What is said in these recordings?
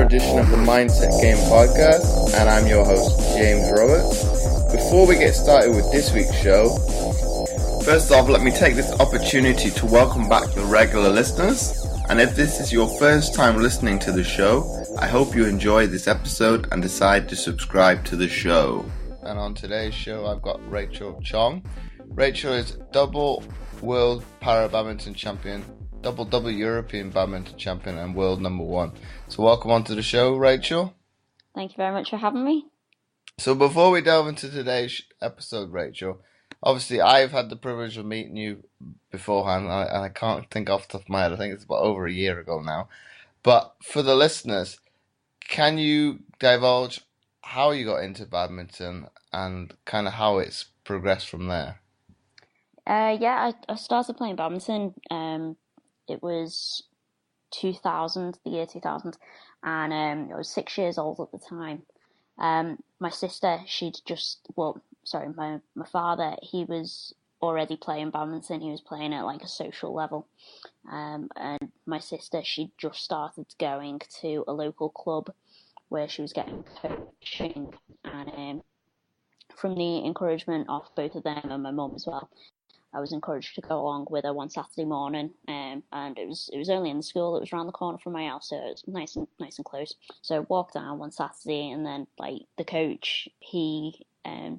edition of the Mindset Game podcast, and I'm your host, James Roberts. Before we get started with this week's show, first off, let me take this opportunity to welcome back the regular listeners, and if this is your first time listening to the show, I hope you enjoy this episode and decide to subscribe to the show. And on today's show, I've got Rachel Choong. Rachel is double World Para-Badminton Champion, double European Badminton Champion, and world number 1. So welcome onto the show, Rachel. Thank you very much for having me. So before we delve into today's episode, Rachel, obviously I've had the privilege of meeting you beforehand, and I can't think off the top of my head. I think it's about over a year ago now. But for the listeners, can you divulge how you got into badminton and kind of how it's progressed from there? I started playing badminton. It was the year 2000, and I was 6 years old at the time. My sister, my father, he was already playing badminton. He was playing at like a social level. And my sister, she just started going to a local club where she was getting coaching. And from the encouragement of both of them and my mum as well, I was encouraged to go along with her one Saturday morning, and it was only in the school. It was around the corner from my house, so it was nice and close. So I walked down one Saturday, and then like the coach, he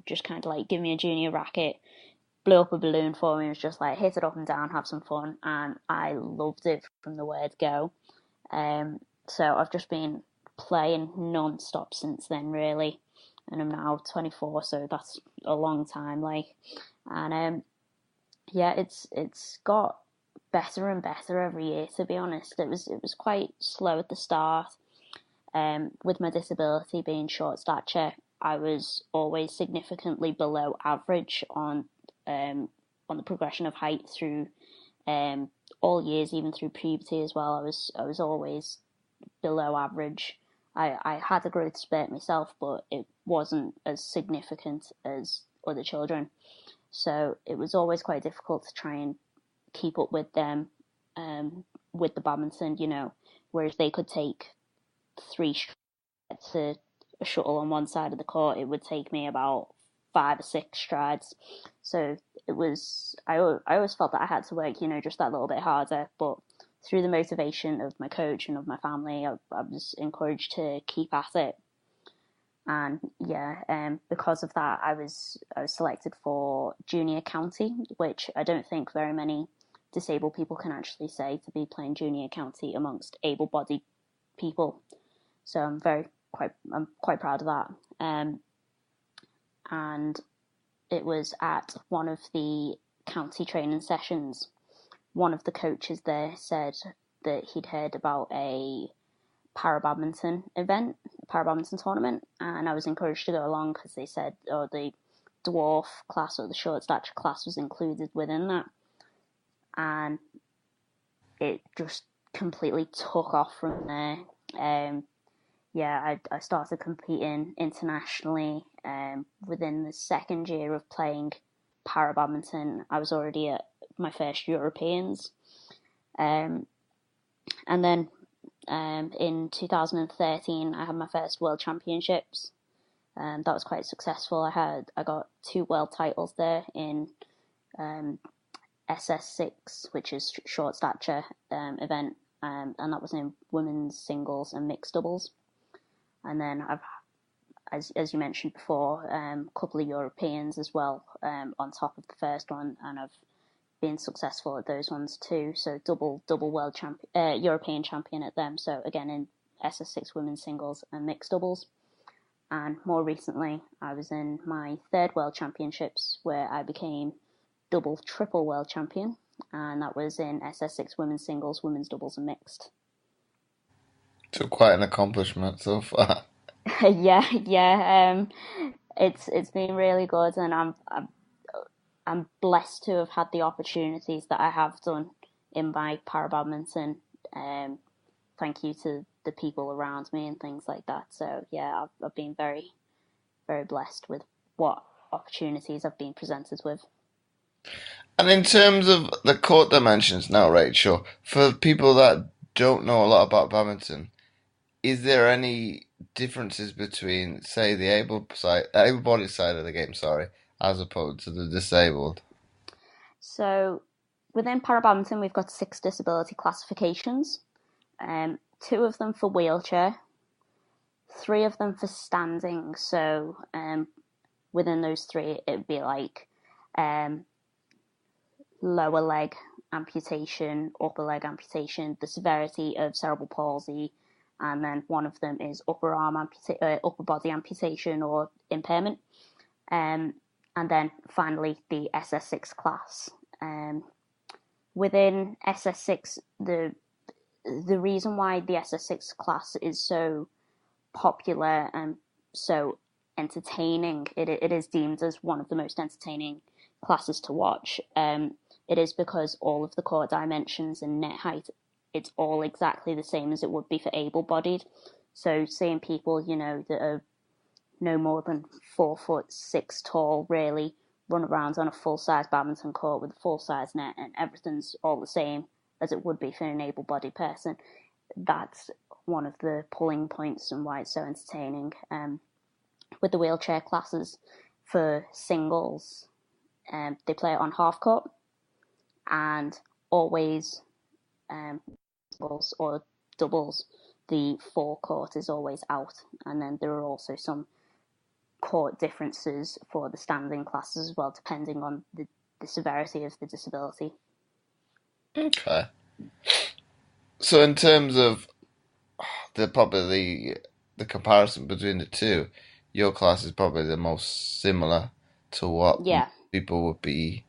just kind of like gave me a junior racket, blew up a balloon for me, and was just like hit it up and down, have some fun, and I loved it from the word go. So I've just been playing non-stop since then, really, and I'm now 24, so that's a long time, and it's got better and better every year, to be honest. It was quite slow at the start. With my disability being short stature, I was always significantly below average on the progression of height through all years, even through puberty as well. I was always below average. I had a growth spurt myself, but it wasn't as significant as other children. So it was always quite difficult to try and keep up with them with the badminton, whereas they could take 3 strides to a shuttle on one side of the court, it would take me about 5 or 6 strides. So I always felt that I had to work, just that little bit harder, but through the motivation of my coach and of my family, I was encouraged to keep at it. And because of that, I was selected for junior county, which I don't think very many disabled people can actually say, to be playing junior county amongst able-bodied people. So I'm quite proud of that. And it was at one of the county training sessions. One of the coaches there said that he'd heard about a para-badminton event, a para-badminton tournament, and I was encouraged to go along because they said, the dwarf class or the short stature class was included within that, and it just completely took off from there. I started competing internationally. Within the second year of playing para-badminton, I was already at my first Europeans, and then in 2013, I had my first World Championships. That was quite successful. I got 2 world titles there in SS6, which is short stature event, and that was in women's singles and mixed doubles. And then I've, as you mentioned before, a couple of Europeans as well on top of the first one, and I've been successful at those ones too. So double world champion, European champion at them. So again in SS6 women's singles and mixed doubles. And more recently, I was in my 3rd World Championships, where I became triple world champion, and that was in SS6 women's singles, women's doubles, and mixed. So quite an accomplishment so far. It's been really good, and I'm blessed to have had the opportunities that I have done in my para-badminton. Thank you to the people around me and things like that. So yeah, I've been very, very blessed with what opportunities I've been presented with. And in terms of the court dimensions now, Rachel, for people that don't know a lot about badminton, is there any differences between, say, the able-bodied side of the game, sorry, as opposed to the disabled? So within para-badminton, we've got 6 disability classifications. 2 of them for wheelchair, 3 of them for standing. So within those 3, it'd be like lower leg amputation, upper leg amputation, the severity of cerebral palsy, and then one of them is upper body amputation or impairment. And then finally the SS6 class. Within SS6, the reason why the SS6 class is so popular and so entertaining, it is deemed as one of the most entertaining classes to watch. It is because all of the court dimensions and net height, it's all exactly the same as it would be for able-bodied. So seeing people, that are no more than 4'6" tall, really run around on a full-size badminton court with a full-size net, and everything's all the same as it would be for an able-bodied person. That's one of the pulling points and why it's so entertaining. With the wheelchair classes for singles, they play it on half court, and always singles or doubles, the forecourt is always out, and then there are also some court differences for the standing classes as well, depending on the severity of the disability. Okay. So in terms of probably the comparison between the two, your class is probably the most similar to what Yeah. people would be.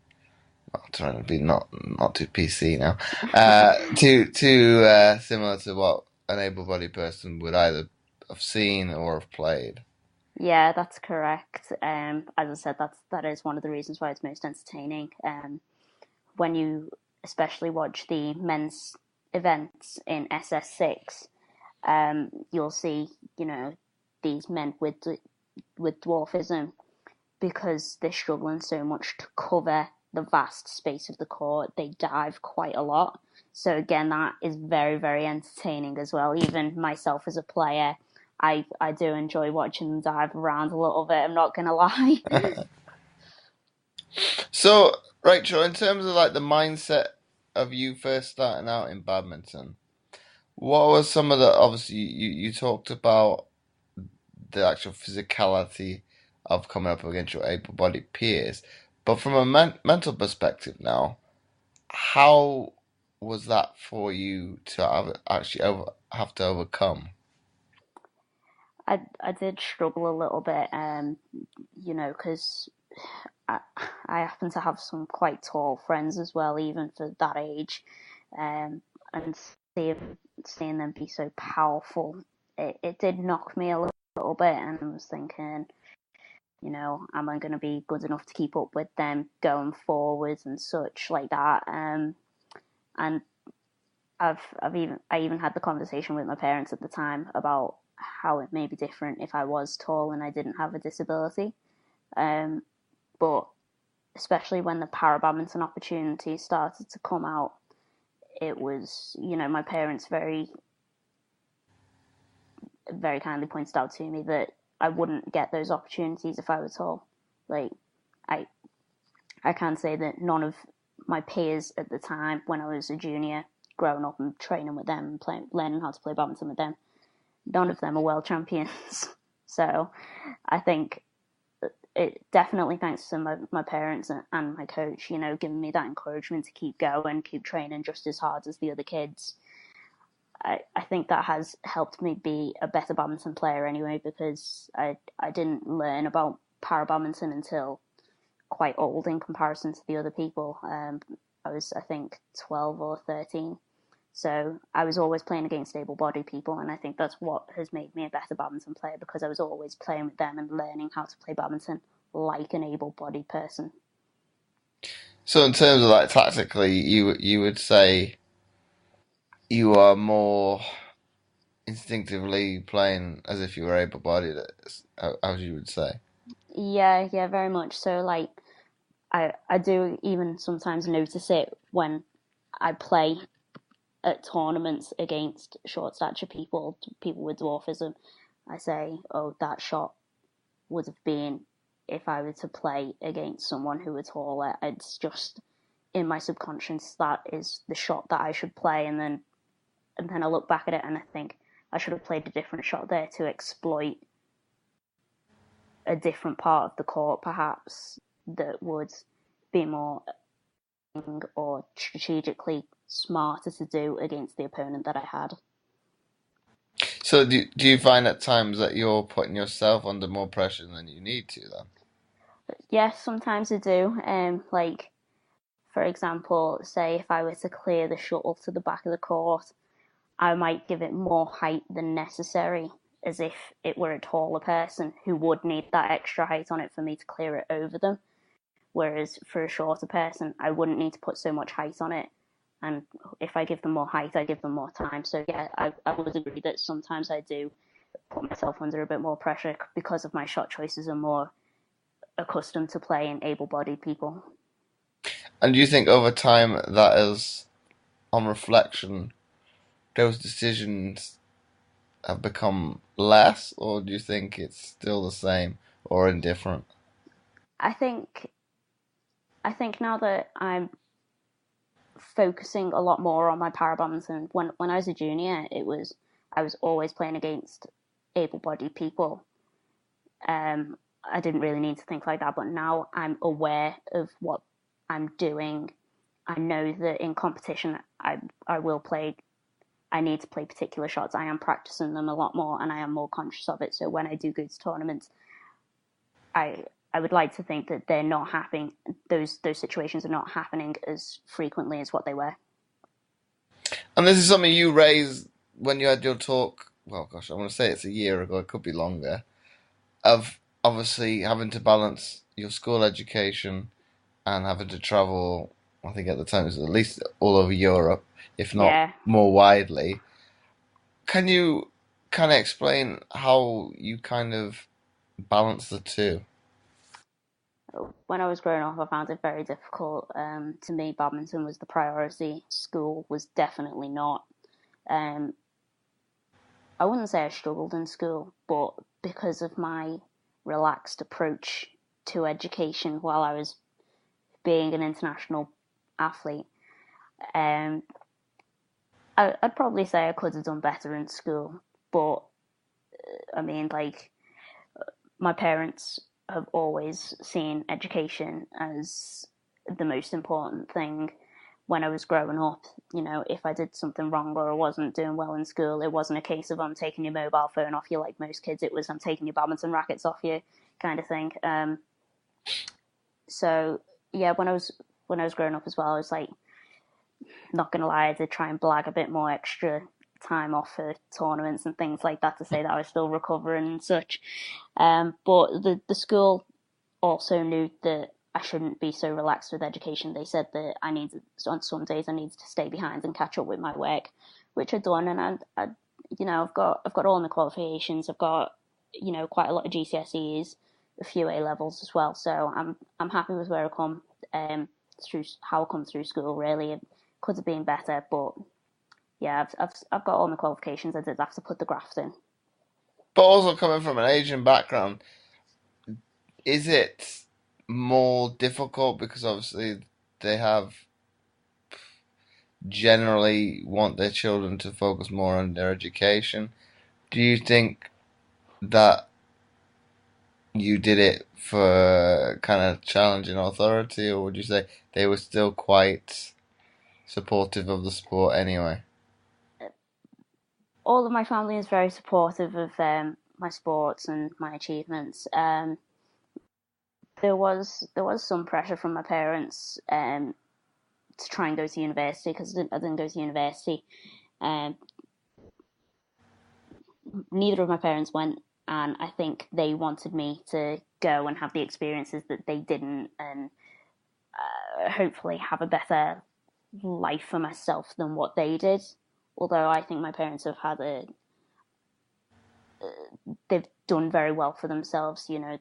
I'm trying to be not too PC now. Too similar to what an able-bodied person would either have seen or have played. Yeah, that's correct. As I said, that is one of the reasons why it's most entertaining. When you especially watch the men's events in SS6, you'll see, these men with dwarfism, because they're struggling so much to cover the vast space of the court. They dive quite a lot. So again, that is very, very entertaining as well. Even myself as a player, I do enjoy watching them dive around a little bit, I'm not going to lie. So, Rachel, in terms of like the mindset of you first starting out in badminton, what was some of the, obviously you talked about the actual physicality of coming up against your able-bodied peers, but from a mental perspective now, how was that for you to actually have to overcome? I did struggle a little bit, because I, I happen to have some quite tall friends as well, even for that age, and seeing them be so powerful, it did knock me a little bit, and I was thinking, am I going to be good enough to keep up with them going forwards and such like that? And I even had the conversation with my parents at the time about how it may be different if I was tall and I didn't have a disability. But especially when the para-badminton opportunities started to come out, it was, my parents very, very kindly pointed out to me that I wouldn't get those opportunities if I was tall. Like, I I can say that none of my peers at the time, when I was a junior, growing up and training with them and learning how to play badminton with them, none of them are world champions. So I think it definitely thanks to my parents and my coach, giving me that encouragement to keep going, keep training just as hard as the other kids. I think that has helped me be a better badminton player anyway, because I didn't learn about para-badminton until quite old in comparison to the other people. I was, I think, 12 or 13. So I was always playing against able-bodied people, and I think that's what has made me a better badminton player, because I was always playing with them and learning how to play badminton like an able-bodied person. So in terms of like tactically, you would say you are more instinctively playing as if you were able-bodied, as you would say. Yeah, very much. So like I do even sometimes notice it when I play at tournaments against short stature people with dwarfism, I say, oh, that shot would have been if I were to play against someone who were taller. It's just in my subconscious that is the shot that I should play, and then I look back at it and I think I should have played a different shot there to exploit a different part of the court, perhaps, that would be more or strategically smarter to do against the opponent that I had. So do you find at times that you're putting yourself under more pressure than you need to then? Yes, sometimes I do. Like, for example, say if I were to clear the shuttle to the back of the court, I might give it more height than necessary, as if it were a taller person who would need that extra height on it for me to clear it over them. Whereas for a shorter person, I wouldn't need to put so much height on it. And if I give them more height, I give them more time. So yeah, I would agree that sometimes I do put myself under a bit more pressure because of my shot choices are more accustomed to playing able-bodied people. And do you think over time that is, on reflection, those decisions have become less, or do you think it's still the same or indifferent? I think now that I'm focusing a lot more on my para-badminton, when I was a junior, I was always playing against able-bodied people. I didn't really need to think like that, but now I'm aware of what I'm doing. I know that in competition, I will play. I need to play particular shots. I am practicing them a lot more, and I am more conscious of it. So when I do go to tournaments, I would like to think that they're not happening. Those situations are not happening as frequently as what they were. And this is something you raised when you had your talk. Well, gosh, I want to say it's a year ago. It could be longer. Of obviously having to balance your school education and having to travel. I think at the time it was at least all over Europe, if not Yeah. more widely. Can you kind of explain how you kind of balance the two? When I was growing up, I found it very difficult. To me, badminton was the priority. School was definitely not. Um, I wouldn't say I struggled in school, but because of my relaxed approach to education while I was being an international athlete, um, I'd probably say I could have done better in school. But I mean, like, my parents have always seen education as the most important thing. When I was growing up, you know, if I did something wrong or I wasn't doing well in school, it wasn't a case of I'm taking your mobile phone off you like most kids. It was I'm taking your badminton rackets off you, kind of thing. So yeah, when I was growing up as well, I was like, not gonna lie, I did try and blag a bit more extra time off for tournaments and things like that to say that I was still recovering and such. But the school also knew that I shouldn't be so relaxed with education. They said that I needed on some days I needed to stay behind and catch up with my work, which I'd done, and I you know I've got all my qualifications. I've got, you know, quite a lot of GCSEs, a few A levels as well. So I'm happy with where I come through how I come through school. Really, it could have been better, but yeah, I've got all my qualifications. I did have to put the graft in. But also coming from an Asian background, is it more difficult because obviously they have generally want their children to focus more on their education? Do you think that you did it for kind of challenging authority, or would you say they were still quite supportive of the sport anyway? All of my family is very supportive of my sports and my achievements. There was some pressure from my parents to try and go to university because I didn't go to university. Um, Neither of my parents went, and I think they wanted me to go and have the experiences that they didn't, and hopefully have a better life for myself than what they did. Although I think my parents have had they've done very well for themselves. You know,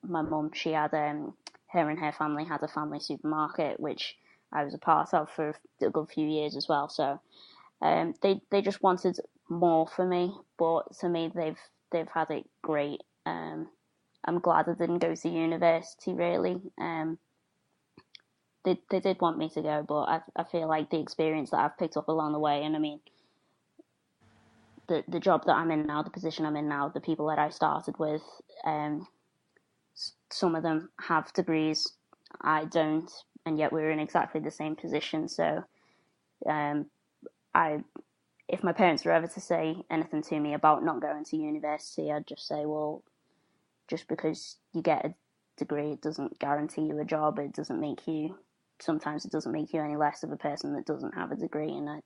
my mum, she had her and her family had a family supermarket, which I was a part of for a good few years as well. So they just wanted more for me, but to me they've had it great. I'm glad I didn't go to university really. They did want me to go, but I feel like the experience that I've picked up along the way, and I mean, the job that I'm in now, the position I'm in now, the people that I started with, some of them have degrees, I don't, and yet we're in exactly the same position. So, I if my parents were ever to say anything to me about not going to university, I'd just say, well, just because you get a degree, it doesn't guarantee you a job. It doesn't make you. Sometimes it doesn't make you any less of a person that doesn't have a degree. And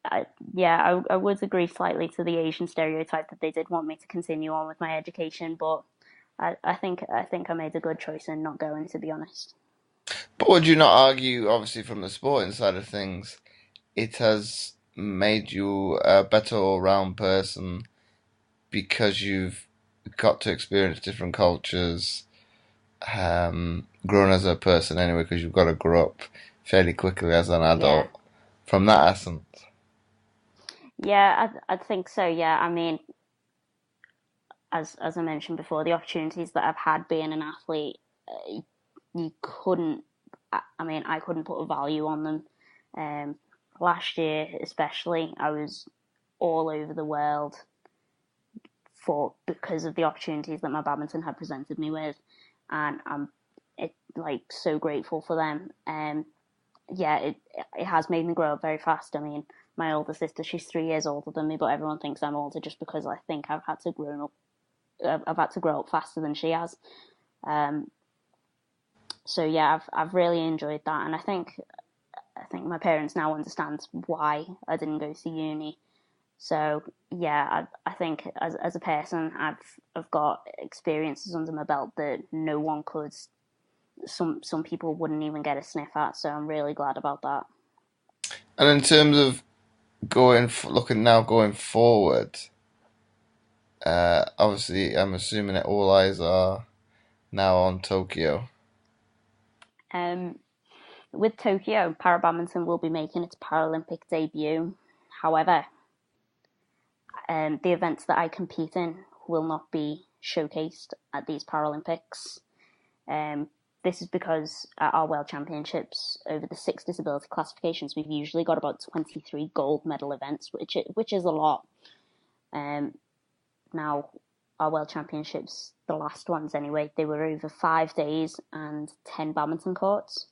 I would agree slightly to the Asian stereotype that they did want me to continue on with my education, but I think I made a good choice in not going, to be honest. But would you not argue, obviously, from the sporting side of things, it has made you a better all-round person because you've got to experience different cultures, grown as a person anyway, because you've got to grow up fairly quickly as an Yeah, adult from that essence. yeah, I think so. Yeah, I mean, as I mentioned before, the opportunities that I've had being an athlete, you couldn't. I mean, I couldn't put a value on them. Um, Last year, especially, I was all over the world because of the opportunities that my badminton had presented me with, and I'm so grateful for them. Yeah, it has made me grow up very fast. I mean, my older sister, she's 3 years older than me, but everyone thinks I'm older just because I think I've had to grow up. I've had to grow up faster than she has. Um, so yeah, I've really enjoyed that, and I think my parents now understand why I didn't go to uni. So yeah, I think as a person, I've got experiences under my belt that no one could. Some people wouldn't even get a sniff at. So I'm really glad about that. And in terms of going forward, obviously, I'm assuming that all eyes are now on Tokyo. Um, with Tokyo, para-badminton will be making its Paralympic debut. However, the events that I compete in will not be showcased at these Paralympics. Um, this is because at our World Championships, over the 6 disability classifications, we've usually got about 23 gold medal events, which is a lot. Now, our World Championships, the last ones anyway, they were over 5 days and 10 badminton courts.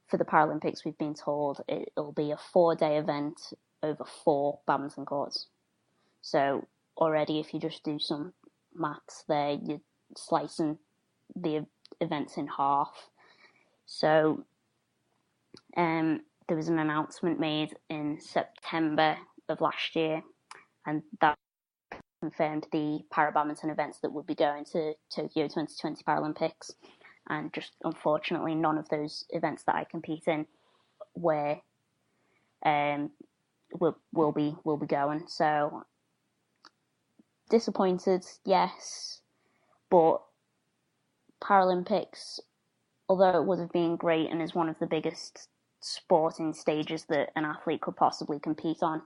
For the Paralympics, we've been told it'll be a 4-day event over 4 badminton courts. So already, if you just do some maths there, you're slicing the events in half. So there was an announcement made in September of last year, and that confirmed the para-badminton events that would be going to Tokyo 2020 Paralympics. And just unfortunately, none of those events that I compete in were will be going. So disappointed, yes, but Paralympics, although it would have been great and is one of the biggest sporting stages that an athlete could possibly compete on,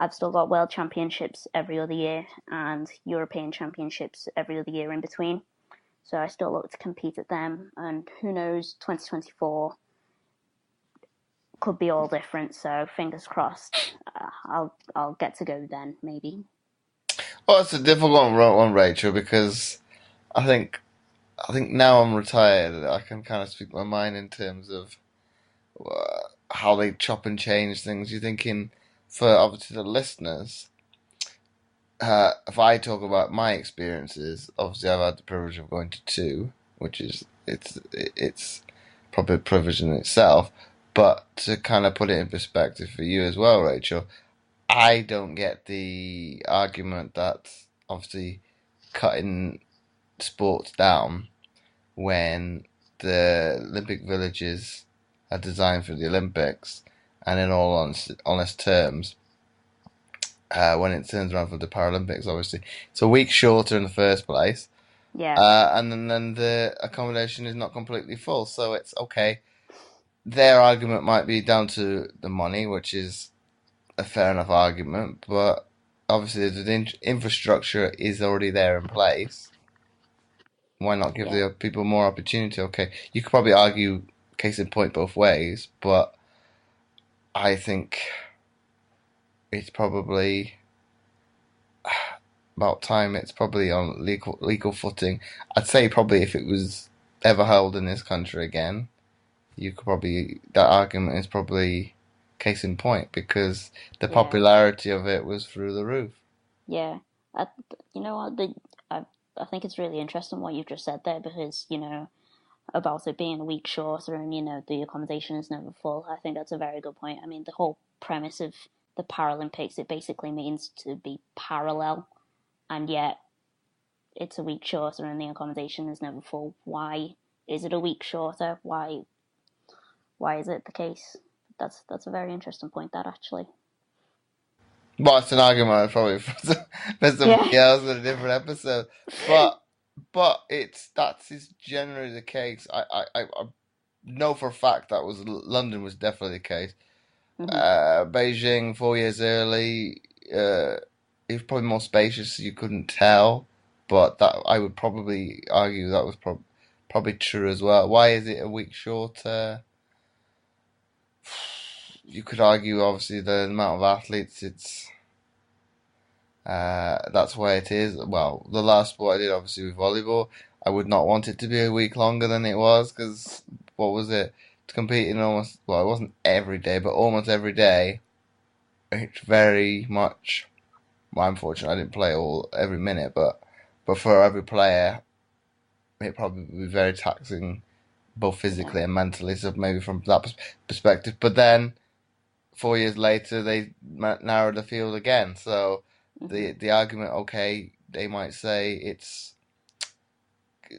I've still got World Championships every other year and European Championships every other year in between. So I still look to compete at them, and who knows, 2024 could be all different. So fingers crossed, I'll get to go then, maybe. Well, it's a difficult one, Rachel, because I think I think now I'm retired, I can kind of speak my mind in terms of how they chop and change things. You're thinking, for obviously the listeners, if I talk about my experiences, obviously I've had the privilege of going to two, which is it's probably a privilege in itself. But to kind of put it in perspective for you as well, Rachel, I don't get the argument that obviously cutting sports down when the Olympic villages are designed for the Olympics, and in all honest terms, when it turns around for the Paralympics, obviously it's a week shorter in the first place, Yeah, and then the accommodation is not completely full, so it's okay. their argument might be down to the money, which is a fair enough argument, but obviously the infrastructure is already there in place. Why not give Yeah, the people more opportunity? Okay, you could probably argue case in point both ways, but I think it's probably about time it's probably on legal footing. I'd say probably if it was ever held in this country again, you could probably that argument is probably case in point because the yeah, popularity of it was through the roof. yeah. I, you know what? I, I think it's really interesting what you've just said there because, about it being a week shorter and, the accommodation is never full. I think that's a very good point. I mean, the whole premise of the Paralympics, it basically means to be parallel, and yet it's a week shorter and the accommodation is never full. Why is it a week shorter? Why is it the case? That's a very interesting point. That actually. Well, it's an argument probably for somebody Yeah. else in a different episode, but that is generally the case. I know for a fact that was London was definitely the case. Hmm. Beijing 4 years early, it was probably more spacious. So you couldn't tell, but that I would probably argue that was probably true as well. Why is it a week shorter? You could argue obviously the amount of athletes. That's why it is. Well, the last sport I did obviously with volleyball, I would not want it to be a week longer than it was because what was it? To compete in almost, well, it wasn't every day, but almost every day. It's very much. Well, unfortunately, I didn't play all every minute, but for every player, it probably would be very taxing, both Yeah. physically and mentally. So maybe from that perspective. But then 4 years later, they narrowed the field again. So Hmm. the argument, okay, they might say it's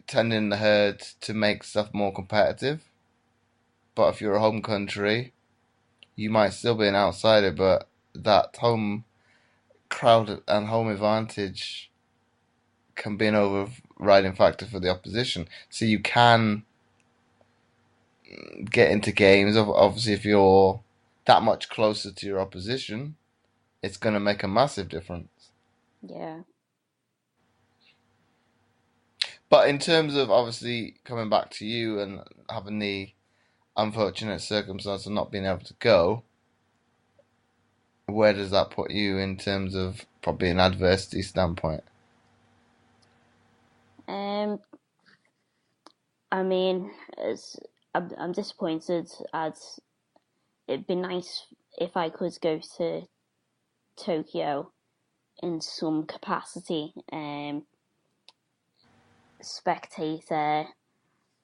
tending the herd to make stuff more competitive. But if you're a home country, you might still be an outsider, but that home crowd and home advantage can be an overriding factor for the opposition. So you can get into games. Obviously, if you're that much closer to your opposition, it's going to make a massive difference. Yeah. But in terms of obviously coming back to you and having the unfortunate circumstance of not being able to go, where does that put you in terms of probably an adversity standpoint? Um. I mean, I'm disappointed. As it'd be nice if I could go to Tokyo in some capacity, spectator,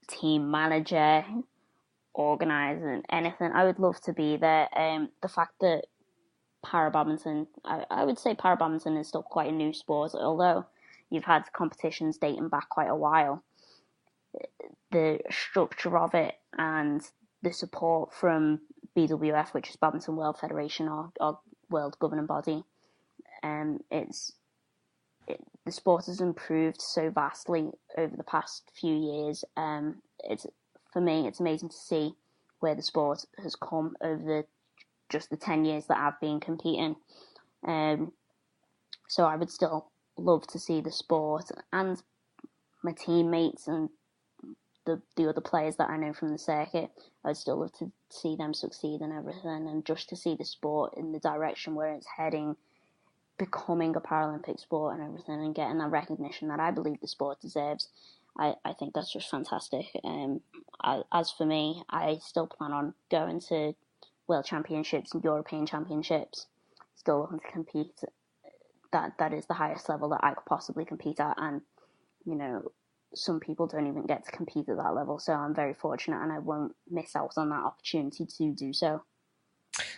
team manager, organising, anything. I would love to be there. The fact that para-badminton, I would say para-badminton is still quite a new sport, although you've had competitions dating back quite a while. The structure of it and the support from BWF, which is Badminton World Federation, or world governing body, it's the sport has improved so vastly over the past few years. It's for me, it's amazing to see where the sport has come over just the 10 years that I've been competing. Um, so I would still love to see the sport and my teammates and the other players that I know from the circuit. I'd still love to see them succeed and everything, and just to see the sport in the direction where it's heading, becoming a Paralympic sport and everything, and getting that recognition that I believe the sport deserves. I think that's just fantastic. As for me, I still plan on going to World Championships and European Championships. Still looking to compete. That is the highest level that I could possibly compete at, and you know, some people don't even get to compete at that level. So I'm very fortunate, and I won't miss out on that opportunity to do so.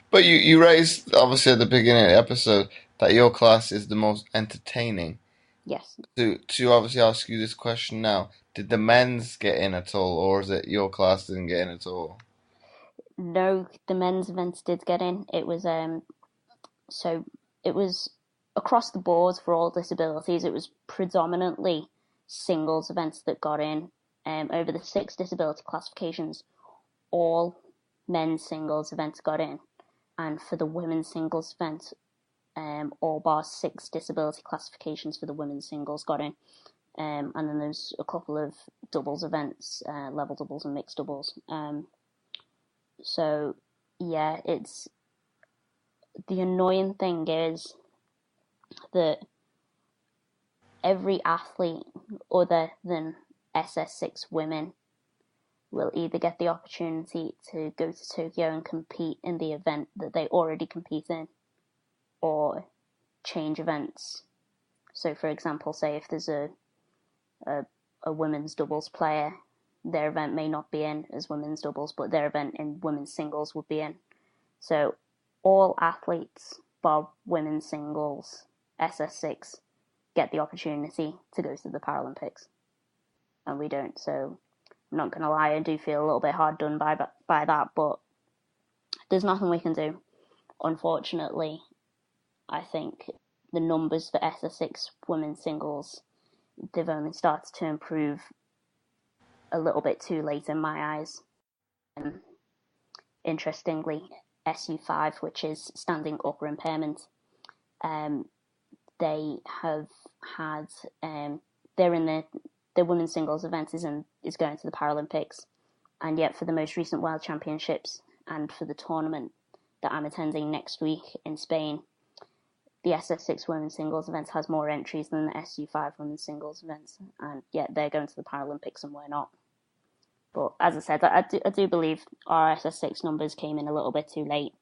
But you raised obviously at the beginning of the episode that your class is the most entertaining. Yes. To obviously ask you this question now, did the men's get in at all, or is it your class didn't get in at all? No, the men's events did get in. So it was across the board for all disabilities. It was predominantly singles events that got in. Over the six disability classifications, all men's singles events got in, and for the women's singles event, all bar 6 disability classifications for the women's singles got in. And then there's a couple of doubles events, level doubles and mixed doubles. So, yeah, it's... The annoying thing is that every athlete other than SS6 women will either get the opportunity to go to Tokyo and compete in the event that they already compete in, or change events. So, for example, say if there's a women's doubles player, their event may not be in as women's doubles, but their event in women's singles would be in. So all athletes, bar women's singles, SS6, get the opportunity to go to the Paralympics. And we don't, so I'm not going to lie, I do feel a little bit hard done by that, but there's nothing we can do. Unfortunately, I think the numbers for SS6 women's singles, they've only started to improve a little bit too late in my eyes. Interestingly, SU5, which is standing upper impairment, they have had, they're in the women's singles event is going to the Paralympics, and yet for the most recent World Championships and for the tournament that I'm attending next week in Spain, the SS6 women's singles event has more entries than the SU5 women's singles events, and yet they're going to the Paralympics and we're not. But as I said, I do believe our SS6 numbers came in a little bit too late.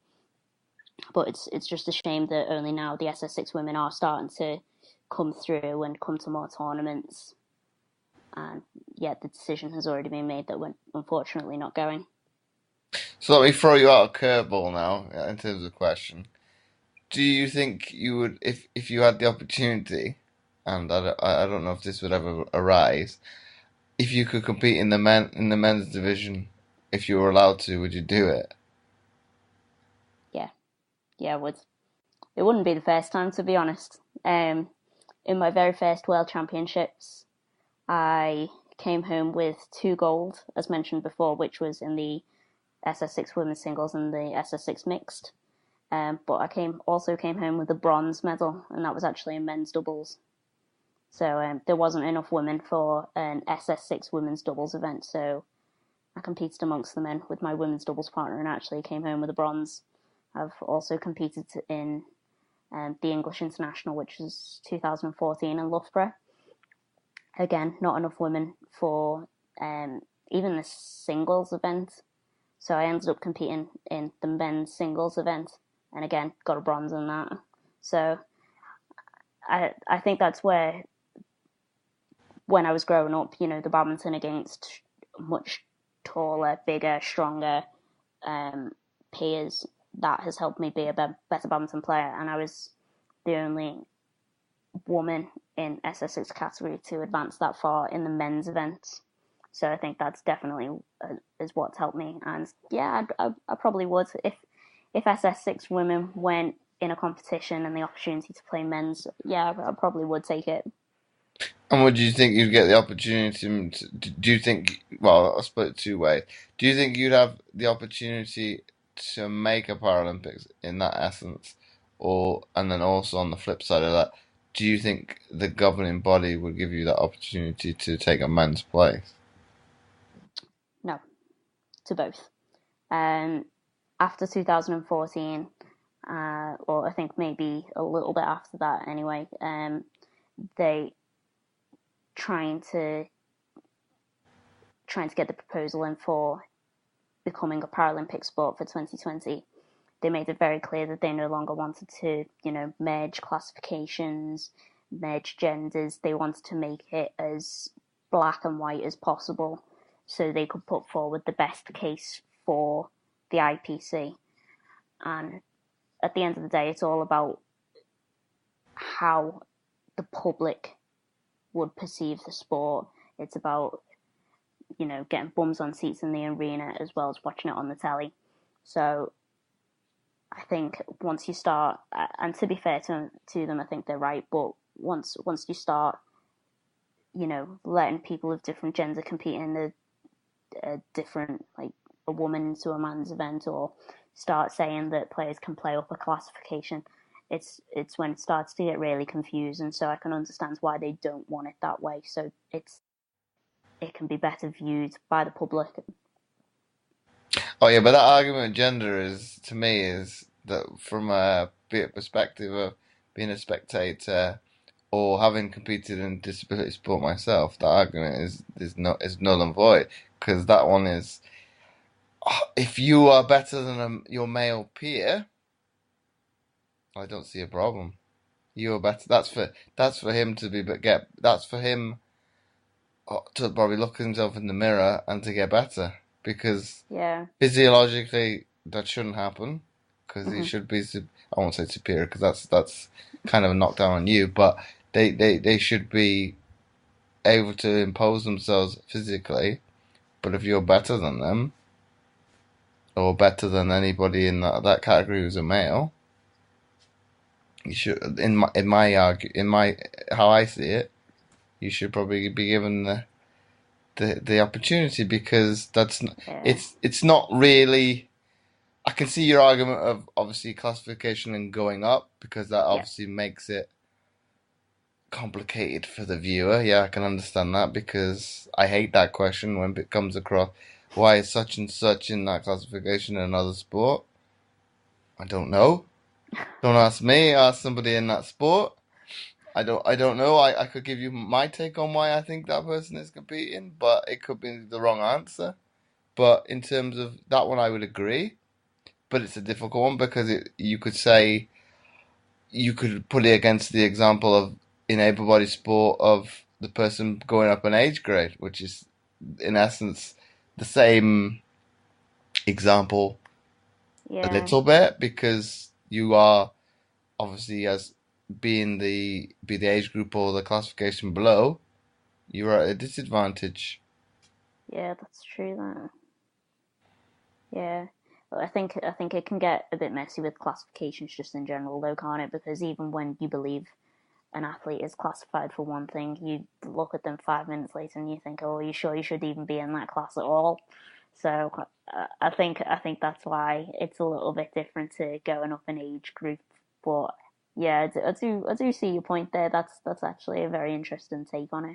But it's just a shame that only now the SS6 women are starting to come through and come to more tournaments. And yet the decision has already been made that we're unfortunately not going. So let me throw you out a curveball now in terms of the question. Do you think you would, if you had the opportunity, and I don't know if this would ever arise, if you could compete in the men's division, if you were allowed to, would you do it? Yeah, I would. It wouldn't be the first time, to be honest. In my very first World Championships, I came home with 2 gold, as mentioned before, which was in the SS6 women's singles and the SS6 mixed. But I also came home with a bronze medal, and that was actually in men's doubles. So there wasn't enough women for an SS6 women's doubles event, so I competed amongst the men with my women's doubles partner and actually came home with a bronze. I've also competed in the English International, which was 2014 in Loughborough. Again, not enough women for even the singles event. So I ended up competing in the men's singles event, and again, got a bronze in that. So I think that's where, when I was growing up, the badminton against much taller, bigger, stronger peers, that has helped me be a better badminton player. And I was the only woman in SS6 category to advance that far in the men's events. So I think that's definitely is what's helped me. And yeah, I probably would. If SS6 women went in a competition and the opportunity to play men's, yeah, I probably would take it. And would you think you'd get the opportunity do you think, well, I'll split it 2 ways. Do you think you'd have the opportunity to make a Paralympics in that essence? And then also on the flip side of that, do you think the governing body would give you that opportunity to take a men's place? No, to both. After 2014, or I think maybe a little bit after that anyway, they trying to get the proposal in for becoming a Paralympic sport for 2020. They made it very clear that they no longer wanted to, merge classifications, merge genders. They wanted to make it as black and white as possible so they could put forward the best case for the IPC. And at the end of the day, it's all about how the public would perceive the sport. It's about, getting bums on seats in the arena as well as watching it on the telly. So I think once you start, and to be fair to them, I think they're right, but once you start, letting people of different gender compete in a different, like, a woman into a man's event or start saying that players can play up a classification, it's when it starts to get really confusing. So I can understand why they don't want it that way. So it can be better viewed by the public. Oh yeah, but that argument of gender is, to me, is that from a perspective of being a spectator or having competed in disability sport myself, that argument is null and void, because that one is, if you are better than your male peer, I don't see a problem. You are better. That's for him to be, but get that's for him to probably look at himself in the mirror and to get better, because Yeah. physiologically that shouldn't happen, because he should be. I won't say superior, because that's kind of a knockdown on you, but they should be able to impose themselves physically. But if you're better than them, or better than anybody in that category who's a male, you should, in my how I see it, you should probably be given the opportunity, because it's not really. I can see your argument of obviously classification and going up, because that obviously makes it complicated for the viewer. Yeah, I can understand that, because I hate that question when it comes across. Why is such and such in that classification in another sport? I don't know. Don't ask me. Ask somebody in that sport. I don't know. I could give you my take on why I think that person is competing, but it could be the wrong answer. But in terms of that one, I would agree. But it's a difficult one, because you could say, you could put it against the example of in able-bodied sport of the person going up an age grade, which is in essence the same example a little bit, because you are obviously, as being be the age group or the classification below, you are at a disadvantage. Yeah, that's true. That. Yeah. But I think it can get a bit messy with classifications just in general, though, can't it? Because even when you believe an athlete is classified for one thing, you look at them 5 minutes later and you think, "Oh, are you sure you should even be in that class at all?" So I think that's why it's a little bit different to going up an age group. But yeah, I do see your point there. That's actually a very interesting take on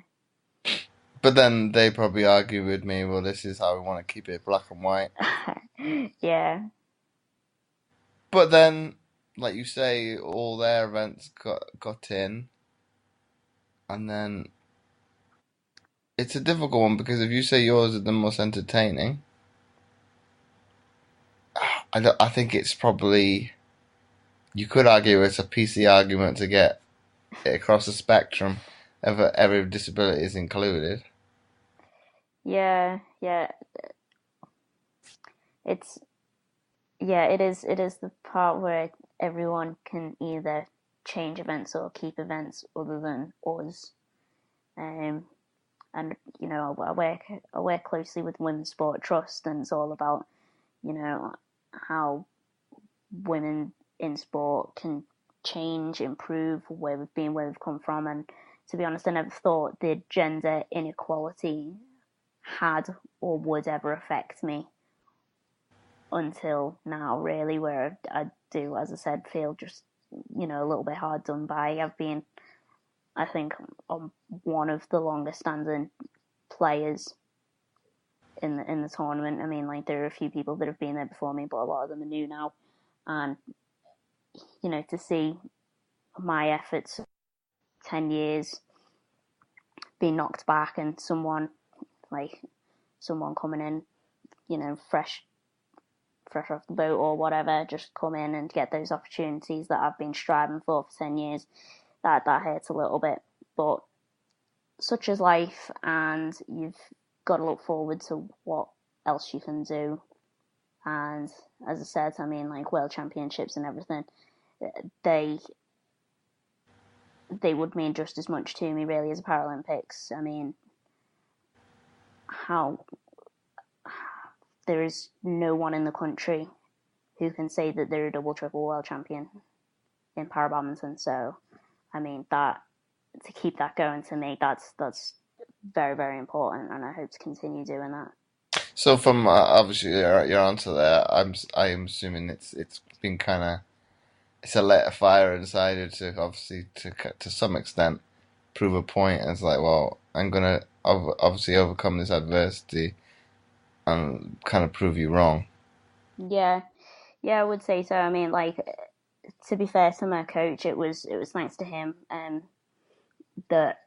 it. But then they probably argue with me, well, this is how we want to keep it black and white. Yeah. But then, like you say, all their events got in, and then it's a difficult one, because if you say yours is the most entertaining, I think it's probably, you could argue it's a PC argument to get it across the spectrum, every disability is included. Yeah, yeah. It's yeah, it is the part where everyone can either change events or keep events other than us. Um, and you know, I work closely with Women's Sport Trust, and it's all about, you know, how women in sport can change, improve where we've been, where we've come from. And to be honest, I never thought the gender inequality had or would ever affect me until now, really, where I do, as I said, feel just, you know, a little bit hard done by. I've been, I think, one of the longest standing players in the tournament. I mean, like, there are a few people that have been there before me, but a lot of them are new now. And, you know, to see my efforts 10 years being knocked back, and someone coming in, you know, fresh off the boat or whatever, just come in and get those opportunities that I've been striving for 10 years, that hurts a little bit. But such is life, and you've got to look forward to what else you can do. And as I said, I mean, like, world championships and everything, they would mean just as much to me, really, as Paralympics. I mean, how there is no one in the country who can say that they're a double, triple world champion in para-badminton. So, I mean, that, to keep that going, to me, that's very, very important, and I hope to continue doing that. So from obviously your answer there, I'm assuming it's been kind of it's a let a fire inside her to obviously to some extent prove a point. And it's like, well, I'm gonna obviously overcome this adversity and kind of prove you wrong. Yeah, yeah, I would say so. I mean, like, to be fair to my coach, it was thanks to him that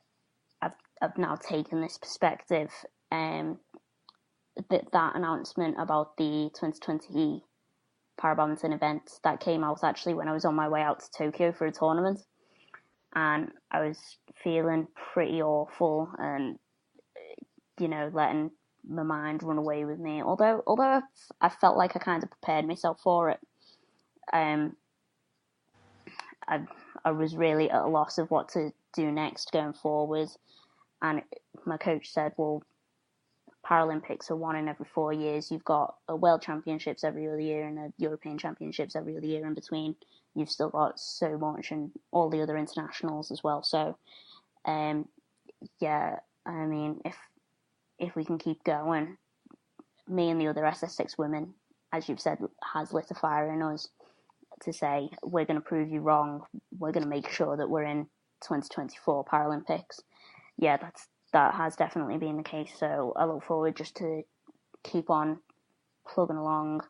I've now taken this perspective. Um, that announcement about the 2020 Para-Badminton event that came out actually when I was on my way out to Tokyo for a tournament, and I was feeling pretty awful, and letting my mind run away with me. Although I felt like I kind of prepared myself for it. Um, I I was really at a loss of what to do next going forward, and my coach said, "Well, Paralympics are one in every 4 years. You've got a World Championships every other year and a European Championships every other year in between. You've still got so much and all the other internationals as well. So, um, yeah, I mean, if we can keep going, me and the other SS6 women, as you've said, has lit a fire in us to say we're going to prove you wrong. We're going to make sure that we're in 2024 Paralympics. Yeah, that has definitely been the case. So I look forward just to keep on plugging along,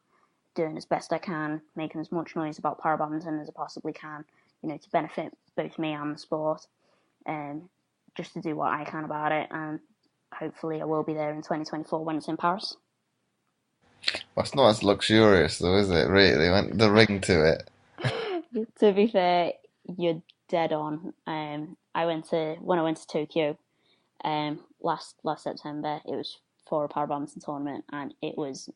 doing as best I can, making as much noise about para-badminton as I possibly can, to benefit both me and the sport, and just to do what I can about it. And hopefully I will be there in 2024 when it's in Paris. Well, it's not as luxurious though, is it? Really, when the ring to it. To be fair, you're dead on. When I went to Tokyo last September. It was for a para-badminton tournament, and it was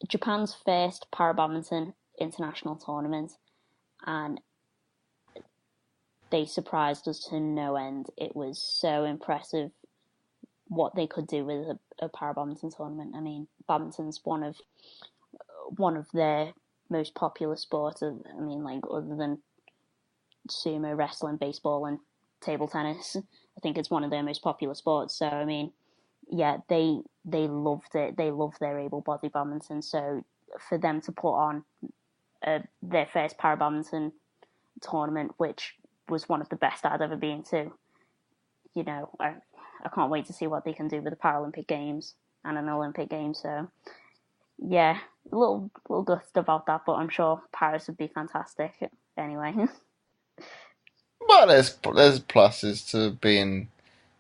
Japan's first para-badminton international tournament, and they surprised us to no end. It was so impressive what they could do with a para-badminton tournament. I mean, badminton's one of their most popular sports. I mean, like, other than sumo, wrestling, baseball, and table tennis, I think it's one of their most popular sports. So, I mean, yeah, they loved it. They loved their able-bodied badminton. So for them to put on their first para-badminton tournament, which was one of the best I'd ever been to, I can't wait to see what they can do with the Paralympic Games and an Olympic Games. So yeah, a little gutted about that, but I'm sure Paris would be fantastic anyway. But there's pluses to being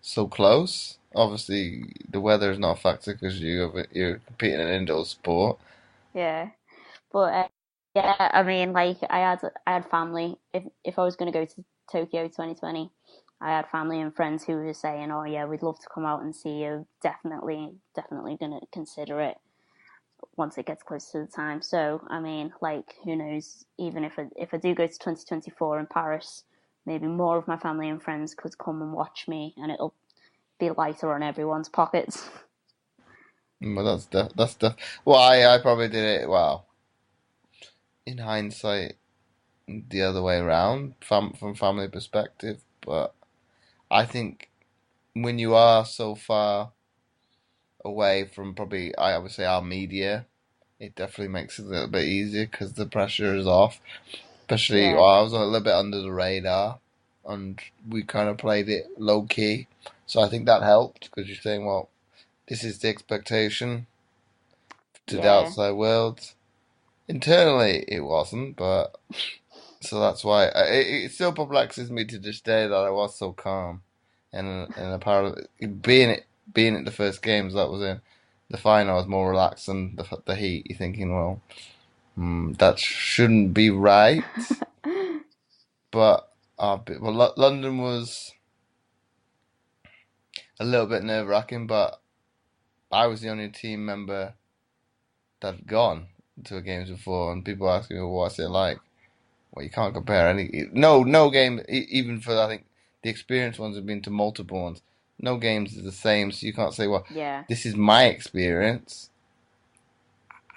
so close. Obviously, the weather is not a factor because you're competing in an indoor sport. Yeah, but yeah, I mean, like, I had family. If I was going to go to Tokyo 2020, I had family and friends who were saying, "Oh yeah, we'd love to come out and see you. Definitely going to consider it once it gets close to the time." So I mean, like, who knows? Even if I do go to 2024 in Paris, maybe more of my family and friends could come and watch me, and it'll be lighter on everyone's pockets. Well, well, I probably did it well in hindsight the other way around from family perspective. But I think when you are so far away from probably I would say our media, it definitely makes it a little bit easier because the pressure is off. Especially, Yeah, well, I was a little bit under the radar, and we kind of played it low key. So I think that helped because you're saying, well, this is the expectation to the yeah, outside world. Internally, it wasn't, but so that's why it still perplexes me to this day that I was so calm. And apparently, being at the first games that was in the final, I was more relaxed than the heat. You're thinking, well, that shouldn't be right, but London was a little bit nerve wracking, but I was the only team member that had gone to a games before, and people asking me, well, "What's it like?" Well, you can't compare any. No game, even for I think the experienced ones have been to multiple ones. No games is the same, so you can't say, "Well, yeah, this is my experience."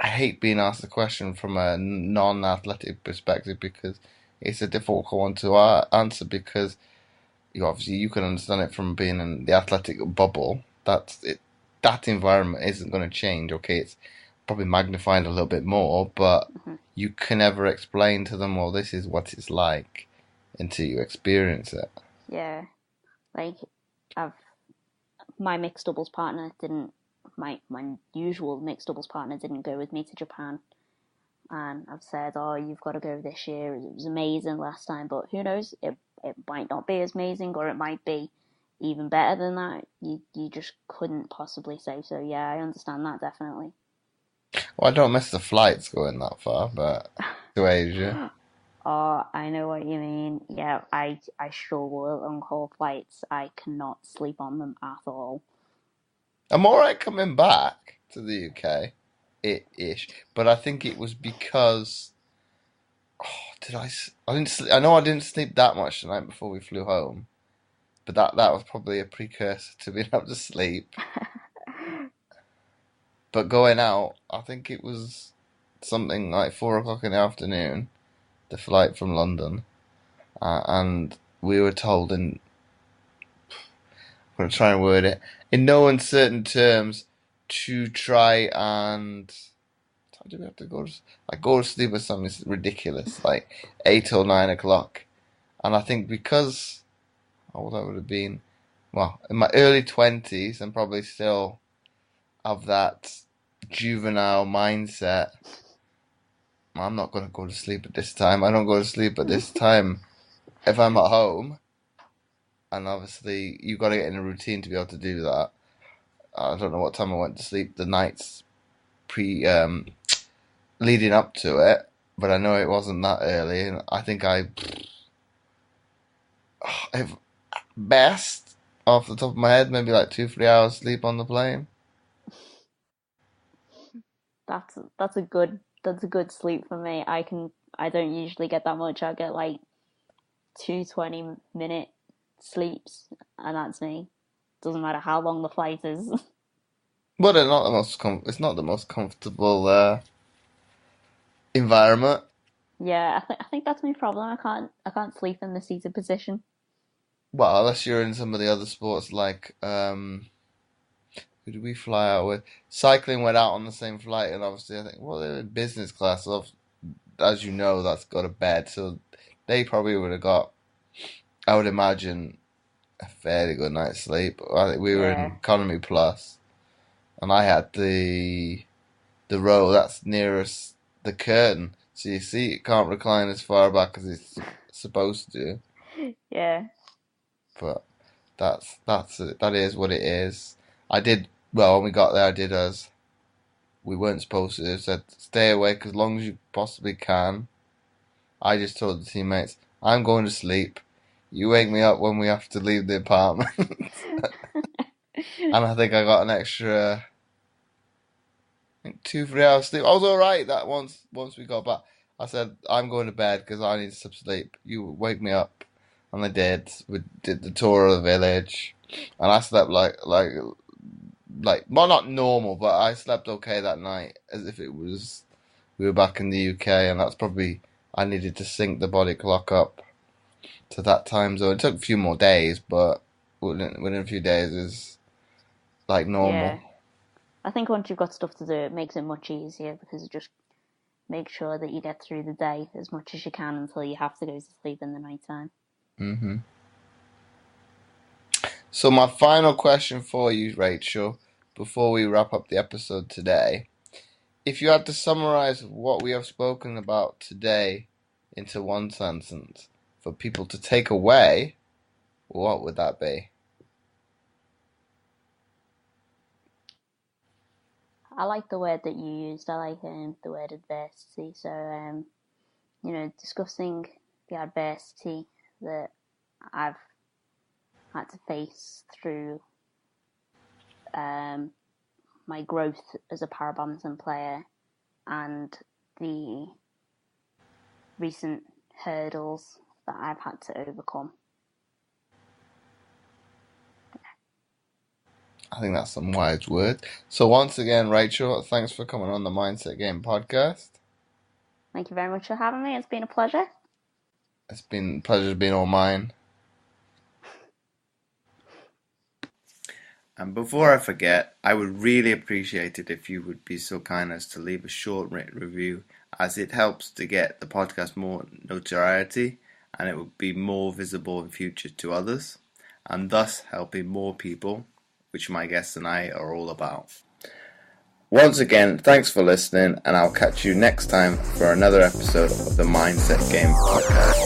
I hate being asked the question from a non-athletic perspective because it's a difficult one to answer because you can understand it from being in the athletic bubble. That's it. that environment isn't going to change. Okay, it's probably magnified a little bit more, but Hmm. you can never explain to them, well, this is what it's like until you experience it. Yeah, like I've my mixed doubles partner didn't my usual mixed doubles partner didn't go with me to Japan, and I've said, oh, you've got to go this year. It was amazing last time, but who knows? It might not be as amazing, or it might be even better than that. You just couldn't possibly say. So yeah, I understand that definitely. Well, I don't miss the flights going that far, but to Asia. Oh, I know what you mean. Yeah, I struggle on cold flights. I cannot sleep on them at all. I'm alright coming back to the UK, ish, but I think it was because did I? I didn't. I know I didn't sleep that much the night before we flew home, but that was probably a precursor to being able to sleep. But going out, I think it was something like 4 o'clock in the afternoon, the flight from London, and we were told in. I'm gonna try and word it in no uncertain terms to try and. How do we have to go to like go to sleep or something ridiculous like 8 or 9 o'clock? And I think because how old I would have been, well, in my early 20s, and probably still of that juvenile mindset. I'm not going to go to sleep at this time. I don't go to sleep at this time if I'm at home. And obviously, you've got to get in a routine to be able to do that. I don't know what time I went to sleep the nights pre leading up to it, but I know it wasn't that early. And I think if best off the top of my head, maybe like 2, 3 hours sleep on the plane. That's a good sleep for me. I don't usually get that much. I get like two 20-minute sleeps, and that's me. Doesn't matter how long the flight is. But it's not the most it's not the most comfortable environment. Yeah, I think that's my problem. I can't sleep in the seated position. Well, unless you're in some of the other sports like who did we fly out with? Cycling went out on the same flight, and obviously I think well they were in business class, so as you know that's got a bed, so they probably would have got I would imagine a fairly good night's sleep. I think we were in Yeah, economy plus, and I had the row that's nearest the curtain, so you see it can't recline as far back as it's supposed to. yeah. But that's it. That is what it is. I did well when we got there. I did as we weren't supposed to. It said stay awake as long as you possibly can. I just told the teammates, I'm going to sleep. You wake me up when we have to leave the apartment. And I think I got an extra, I think 2, 3 hours sleep. I was all right that once we got back. I said I'm going to bed because I need some sleep. You wake me up, and I did. We did the tour of the village, and I slept like well not normal, but I slept okay that night as if it was we were back in the UK, and that's probably I needed to sync the body clock up to that time zone. It took a few more days, but within a few days is like normal. Yeah. I think once you've got stuff to do, it makes it much easier because it just makes sure that you get through the day as much as you can until you have to go to sleep in the night time. hmm So my final question for you, Rachel, before we wrap up the episode today, if you had to summarize what we have spoken about today into one sentence for people to take away, what would that be? I like the word that you used. I like the word adversity. So, discussing the adversity that I've had to face through um, my growth as a para-badminton player and the recent hurdles that I've had to overcome. I think that's some wise words. So once again, Rachel, thanks for coming on the Mindset Game podcast. Thank you very much for having me. It's been a pleasure. It's been pleasure's been all mine. And before I forget, I would really appreciate it if you would be so kind as to leave a short written review, as it helps to get the podcast more notoriety and it would be more visible in future to others, and thus helping more people, which my guests and I are all about. Once again, thanks for listening, and I'll catch you next time for another episode of the Mindset Game podcast.